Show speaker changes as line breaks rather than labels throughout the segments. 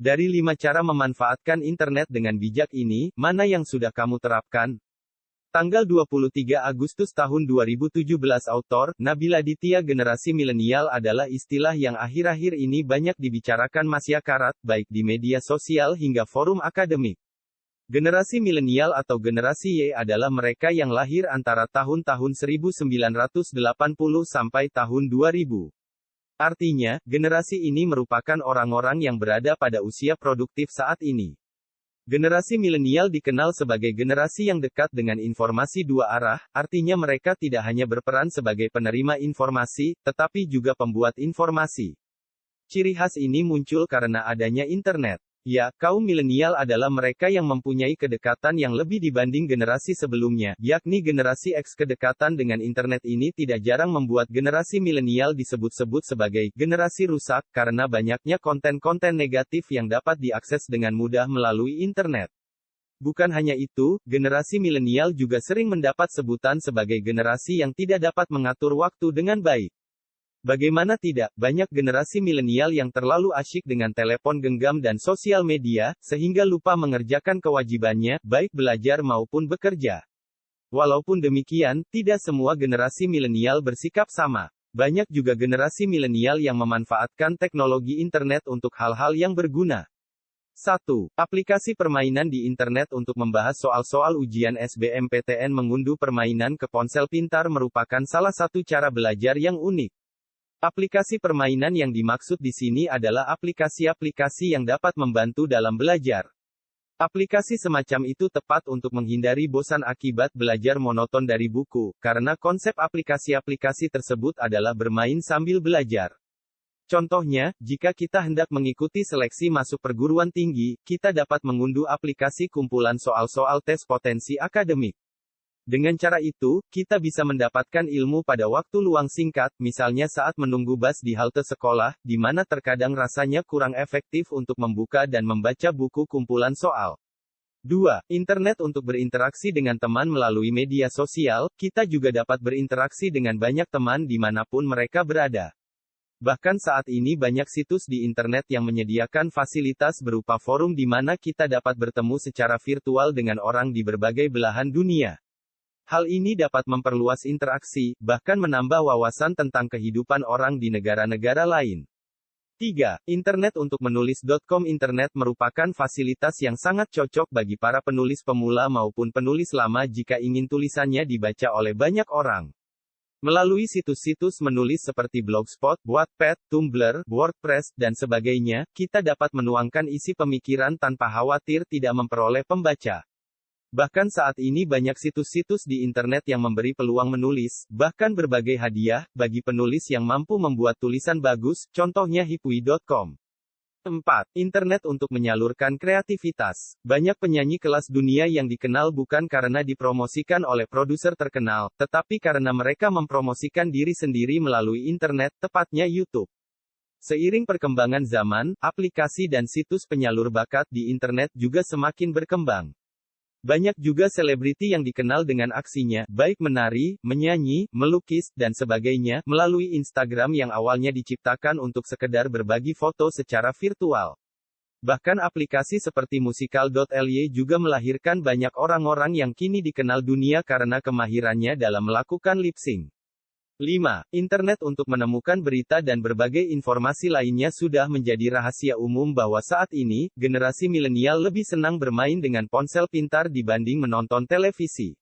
Dari 5 cara memanfaatkan internet dengan bijak ini, mana yang sudah kamu terapkan? Tanggal 23 Agustus tahun 2017 Autor, Nabila Ditya. Generasi milenial adalah istilah yang akhir-akhir ini banyak dibicarakan masyarakat, baik di media sosial hingga forum akademik. Generasi milenial atau generasi Y adalah mereka yang lahir antara tahun-tahun 1980 sampai tahun 2000. Artinya, generasi ini merupakan orang-orang yang berada pada usia produktif saat ini. Generasi milenial dikenal sebagai generasi yang dekat dengan informasi dua arah, artinya mereka tidak hanya berperan sebagai penerima informasi, tetapi juga pembuat informasi. Ciri khas ini muncul karena adanya internet. Ya, kaum milenial adalah mereka yang mempunyai kedekatan yang lebih dibanding generasi sebelumnya, yakni generasi X. Kedekatan dengan internet ini tidak jarang membuat generasi milenial disebut-sebut sebagai generasi rusak, karena banyaknya konten-konten negatif yang dapat diakses dengan mudah melalui internet. Bukan hanya itu, generasi milenial juga sering mendapat sebutan sebagai generasi yang tidak dapat mengatur waktu dengan baik. Bagaimana tidak, banyak generasi milenial yang terlalu asyik dengan telepon genggam dan sosial media, sehingga lupa mengerjakan kewajibannya, baik belajar maupun bekerja. Walaupun demikian, tidak semua generasi milenial bersikap sama. Banyak juga generasi milenial yang memanfaatkan teknologi internet untuk hal-hal yang berguna. 1. Aplikasi permainan di internet untuk membahas soal-soal ujian SBMPTN. Mengunduh permainan ke ponsel pintar merupakan salah satu cara belajar yang unik. Aplikasi permainan yang dimaksud di sini adalah aplikasi-aplikasi yang dapat membantu dalam belajar. Aplikasi semacam itu tepat untuk menghindari bosan akibat belajar monoton dari buku, karena konsep aplikasi-aplikasi tersebut adalah bermain sambil belajar. Contohnya, jika kita hendak mengikuti seleksi masuk perguruan tinggi, kita dapat mengunduh aplikasi kumpulan soal-soal tes potensi akademik. Dengan cara itu, kita bisa mendapatkan ilmu pada waktu luang singkat, misalnya saat menunggu bus di halte sekolah, di mana terkadang rasanya kurang efektif untuk membuka dan membaca buku kumpulan soal. 2. Internet untuk berinteraksi dengan teman melalui media sosial. Kita juga dapat berinteraksi dengan banyak teman dimanapun mereka berada. Bahkan saat ini banyak situs di internet yang menyediakan fasilitas berupa forum di mana kita dapat bertemu secara virtual dengan orang di berbagai belahan dunia. Hal ini dapat memperluas interaksi, bahkan menambah wawasan tentang kehidupan orang di negara-negara lain. 3. Internet untuk menulis.com. Internet merupakan fasilitas yang sangat cocok bagi para penulis pemula maupun penulis lama jika ingin tulisannya dibaca oleh banyak orang. Melalui situs-situs menulis seperti Blogspot, Wattpad, Tumblr, WordPress, dan sebagainya, kita dapat menuangkan isi pemikiran tanpa khawatir tidak memperoleh pembaca. Bahkan saat ini banyak situs-situs di internet yang memberi peluang menulis, bahkan berbagai hadiah, bagi penulis yang mampu membuat tulisan bagus, contohnya hipui.com. 4. Internet untuk menyalurkan kreativitas. Banyak penyanyi kelas dunia yang dikenal bukan karena dipromosikan oleh produser terkenal, tetapi karena mereka mempromosikan diri sendiri melalui internet, tepatnya YouTube. Seiring perkembangan zaman, aplikasi dan situs penyalur bakat di internet juga semakin berkembang. Banyak juga selebriti yang dikenal dengan aksinya, baik menari, menyanyi, melukis, dan sebagainya, melalui Instagram yang awalnya diciptakan untuk sekedar berbagi foto secara virtual. Bahkan aplikasi seperti Musical.ly juga melahirkan banyak orang-orang yang kini dikenal dunia karena kemahirannya dalam melakukan lip sync. 5. Internet untuk menemukan berita dan berbagai informasi lainnya. Sudah menjadi rahasia umum bahwa saat ini, generasi milenial lebih senang bermain dengan ponsel pintar dibanding menonton televisi.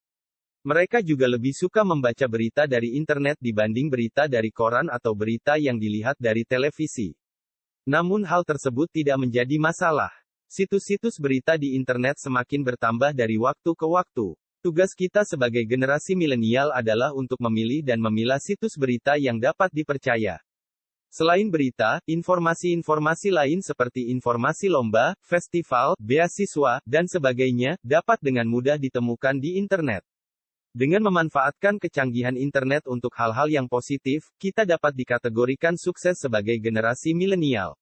Mereka juga lebih suka membaca berita dari internet dibanding berita dari koran atau berita yang dilihat dari televisi. Namun hal tersebut tidak menjadi masalah. Situs-situs berita di internet semakin bertambah dari waktu ke waktu. Tugas kita sebagai generasi milenial adalah untuk memilih dan memilah situs berita yang dapat dipercaya. Selain berita, informasi-informasi lain seperti informasi lomba, festival, beasiswa, dan sebagainya, dapat dengan mudah ditemukan di internet. Dengan memanfaatkan kecanggihan internet untuk hal-hal yang positif, kita dapat dikategorikan sukses sebagai generasi milenial.